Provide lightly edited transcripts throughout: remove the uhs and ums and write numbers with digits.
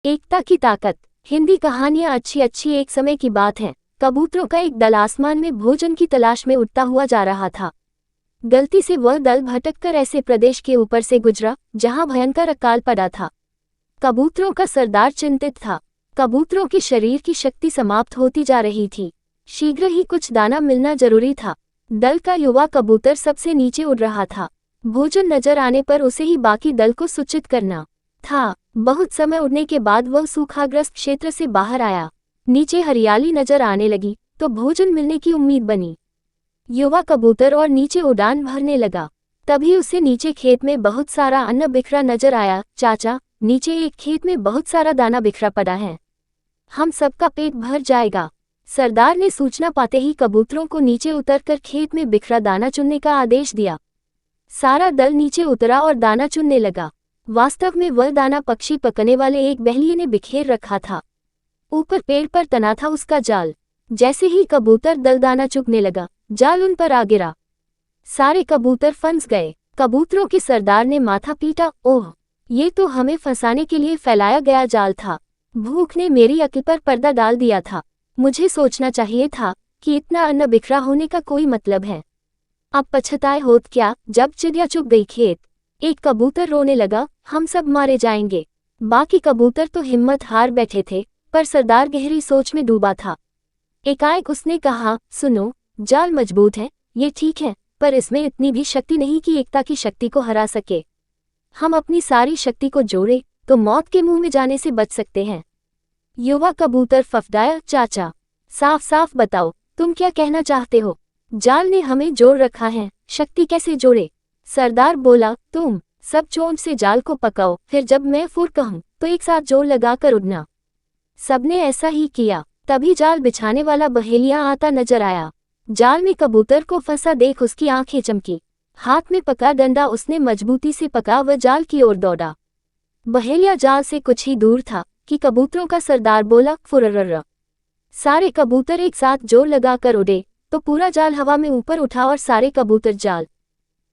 एकता की ताकत। हिंदी कहानियां अच्छी अच्छी एक समय की बात है। कबूतरों का एक दल आसमान में भोजन की तलाश में उड़ता हुआ जा रहा था। गलती से वह दल भटककर ऐसे प्रदेश के ऊपर से गुजरा जहां भयंकर अकाल पड़ा था। कबूतरों का सरदार चिंतित था। कबूतरों के शरीर की शक्ति समाप्त होती जा रही थी। शीघ्र ही कुछ दाना मिलना जरूरी था। दल का युवा कबूतर सबसे नीचे उड़ रहा था। भोजन नजर आने पर उसे ही बाकी दल को सूचित करना था। बहुत समय उड़ने के बाद वह सूखाग्रस्त क्षेत्र से बाहर आया। नीचे हरियाली नजर आने लगी तो भोजन मिलने की उम्मीद बनी। युवा कबूतर और नीचे उड़ान भरने लगा। तभी उसे नीचे खेत में बहुत सारा अन्न बिखरा नजर आया। चाचा, नीचे एक खेत में बहुत सारा दाना बिखरा पड़ा है, हम सबका पेट भर जाएगा। सरदार ने सूचना पाते ही कबूतरों को नीचे उतरकर खेत में बिखरा दाना चुनने का आदेश दिया। सारा दल नीचे उतरा और दाना चुनने लगा। वास्तव में वह दाना पक्षी पकने वाले एक बहेलिये ने बिखेर रखा था। ऊपर पेड़ पर तना था उसका जाल। जैसे ही कबूतर दल दाना चुगने लगा, जाल उन पर आ गिरा। सारे कबूतर फंस गए। कबूतरों के सरदार ने माथा पीटा, ओह, ये तो हमें फंसाने के लिए फैलाया गया जाल था। भूख ने मेरी अक्ल पर पर्दा डाल दिया था। मुझे सोचना चाहिए था कि इतना अन्न बिखरा होने का कोई मतलब है। अब पछताए होत क्या जब चिड़िया चुग गई खेत। एक कबूतर रोने लगा, हम सब मारे जाएंगे। बाकी कबूतर तो हिम्मत हार बैठे थे, पर सरदार गहरी सोच में डूबा था। एकाएक उसने कहा, सुनो, जाल मजबूत है, ये ठीक है, पर इसमें इतनी भी शक्ति नहीं कि एकता की शक्ति को हरा सके। हम अपनी सारी शक्ति को जोड़े तो मौत के मुंह में जाने से बच सकते हैं। युवा कबूतर फफडाया, चाचा, साफ साफ बताओ, तुम क्या कहना चाहते हो? जाल ने हमें जोड़ रखा है, शक्ति कैसे जोड़े? सरदार बोला, तुम सब चोंच से जाल को पकाओ, फिर जब मैं फुर कहूं तो एक साथ जोर लगाकर उड़ना। सबने ऐसा ही किया। तभी जाल बिछाने वाला बहेलिया आता नजर आया। जाल में कबूतर को फंसा देख उसकी आंखें चमकी। हाथ में पका डंडा उसने मजबूती से पका व जाल की ओर दौड़ा। बहेलिया जाल से कुछ ही दूर था कि कबूतरों का सरदार बोला, फुर्रर्र। सारे कबूतर एक साथ जोर लगाकर उड़े तो पूरा जाल हवा में ऊपर उठा और सारे कबूतर जाल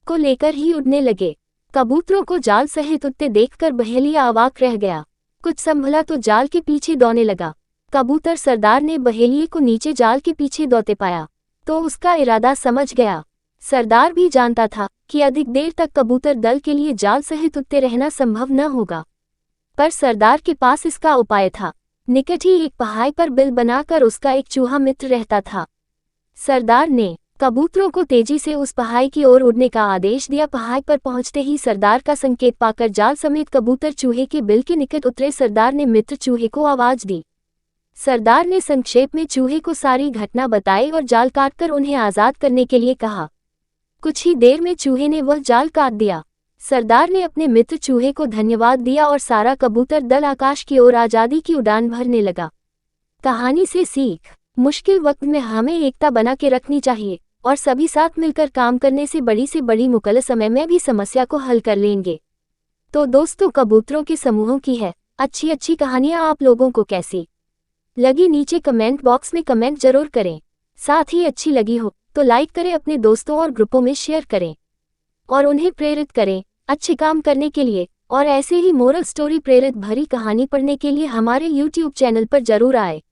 को लेकर ही उड़ने लगे। कबूतरों को जाल सहित उड़ते देखकर बहेलिया अवाक रह गया। कुछ संभला तो जाल के पीछे दौड़ने लगा। कबूतर सरदार ने बहेलिये को नीचे जाल के पीछे दौड़ते पाया तो उसका इरादा समझ गया। सरदार भी जानता था कि अधिक देर तक कबूतर दल के लिए जाल सहित उड़ते रहना संभव न होगा, पर सरदार के पास इसका उपाय था। निकट ही एक पहाड़ पर बिल बनाकर उसका एक चूहा मित्र रहता था। सरदार ने कबूतरों को तेजी से उस पहाड़ की ओर उड़ने का आदेश दिया। पहाड़ पर पहुंचते ही सरदार का संकेत पाकर जाल समेत कबूतर चूहे के बिल के निकट उतरे। सरदार ने मित्र चूहे को आवाज दी। सरदार ने संक्षेप में चूहे को सारी घटना बताई और जाल काटकर उन्हें आजाद करने के लिए कहा। कुछ ही देर में चूहे ने वह जाल काट दिया। सरदार ने अपने मित्र चूहे को धन्यवाद दिया और सारा कबूतर दल आकाश की ओर आजादी की उड़ान भरने लगा। कहानी से सीख, मुश्किल वक्त में हमें एकता बना के रखनी चाहिए और सभी साथ मिलकर काम करने से बड़ी मुश्किल समय में भी समस्या को हल कर लेंगे। तो दोस्तों, कबूतरों के समूहों की है अच्छी अच्छी कहानियां आप लोगों को कैसी लगी नीचे कमेंट बॉक्स में कमेंट जरूर करें। साथ ही अच्छी लगी हो तो लाइक करें, अपने दोस्तों और ग्रुपों में शेयर करें और उन्हें प्रेरित करें अच्छे काम करने के लिए। और ऐसे ही मोरल स्टोरी प्रेरित भरी कहानी पढ़ने के लिए हमारे YouTube चैनल पर जरूर आए।